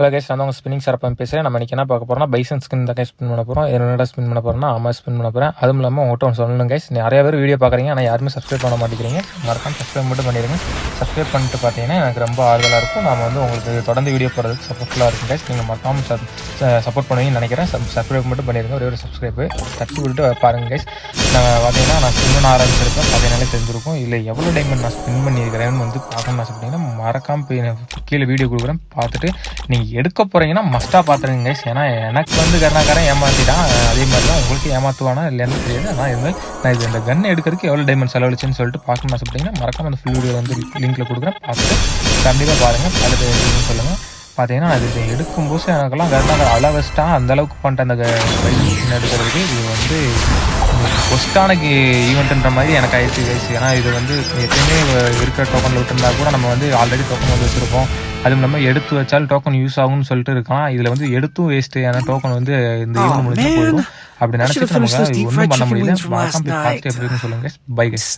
Hello guys, நான் உங்கள் spinning சார்பாக பேசுகிறேன். நம்ம இன்றைக்கி என்ன பார்க்க போகிறோம்னா பைசன் ஸ்கின் தான் கைஸ் ஸ்பின் பண்ண போகிறோம். என்னடா ஸ்பின் பண்ண போகிறோம்னா ஸ்பின் பண்ண போகிறேன். அதுவும் இல்லாமல் உங்கள்கிட்ட ஒன்று சொல்லணும் கைஸ், நிறைய பேர் வீடியோ பார்க்குறீங்க, ஆனால் யாருமே சப்ஸ்கிரைப் பண்ண மாட்டேங்கிறீங்க. மறக்காம சப்ஸ்கிரைப் மட்டும் பண்ணிடுங்க. சப்ஸ்கிரைப் பண்ணிட்டு பார்த்தீங்கன்னா எனக்கு ரொம்ப ஆறுதலாக இருக்கும். நான் வந்து உங்களுக்கு தொடர்ந்து வீடியோ போடுறதுக்கு சப்போர்ட்ஃபுல்லாக இருக்கும் கைஸ். நீங்கள் மறக்காம சப்போர்ட் பண்ணுவீங்கன்னு நினைக்கிறேன். சப்ஸ்கிரைப் மட்டும் பண்ணிடுங்க. ஒரு சப்ஸ்கிரைப் தட்டி விட்டு பாருங்கள் கைஸ். நான் பார்த்தீங்கன்னா நான் ஸ்பின் பண்ண ஆரம்பிச்சிருப்பேன், பார்த்தீங்கன்னாலே தெரிஞ்சிருக்கும். இல்லை எவ்வளோ டைமண்ட் நான் ஸ்பின் பண்ணியிருக்கிறேன்னு வந்து பார்க்கணும்னு ஆசைப்பட்டீங்கன்னா மறக்காம போய் கீழே வீடியோ கொடுக்குறேன், பார்த்துட்டு நீங்கள் எடுக்க போகிறீங்கன்னா மஸ்ட்டாக பார்த்துருங்க கைஸ். ஏன்னா எனக்கு வந்து கருணாக்காரன் ஏமாற்றிட்டான், அதே மாதிரி தான் உங்களுக்கு ஏமாற்றுவானா இல்லைன்னு தெரியாது. ஆனால் இது நான் இது இந்த கன் எடுக்கிறதுக்கு எவ்வளோ டைமண்ட் செலவழிச்சுன்னு சொல்லிட்டு பார்க்கணும்னு ஆசைப்பட்டீங்கன்னா மறக்காம அந்த ஃபுல் வீடியோ வந்து லிங்க்கில் கொடுக்குறேன், பார்த்துட்டு கண்டிப்பாக பாருங்கள். பார்த்துட்டு சொல்லுங்கள். பார்த்தீங்கன்னா அது எடுக்கும்போது எனக்கெல்லாம் கருணாக்காரன் அளவு வச்சுட்டான், அந்தளவுக்கு பண்ணிட்டு அந்த பைசன் எடுக்கிறதுக்கு இது வந்து ஒஸ்டான ஈவெண்ட்டுன்ற மாதிரி எனக்கு ஆயிடுச்சு கைஸ். ஏன்னா இது வந்து எப்பயுமே இருக்கிற டோக்கனில் விட்டுருந்தா கூட நம்ம வந்து ஆல்ரெடி டோக்கன் வந்து வச்சுருப்போம். அதுவும் இல்லாமல் எடுத்து வச்சாலும் டோக்கன் யூஸ் ஆகும்னு சொல்லிட்டு இருக்கலாம். இதில் வந்து எடுத்தும் வேஸ்ட்டு, ஏன்னா டோக்கன் வந்து இந்த ஈவெண்ட் முடிஞ்சு போயிடும். அப்படி நினச்சிட்டு நமக்கு ஒன்றும் பண்ண முடியல. மறக்காம போய் பார்த்துட்டு எப்படி இருக்குன்னு சொல்லுங்கள் கைஸ். Bye guys.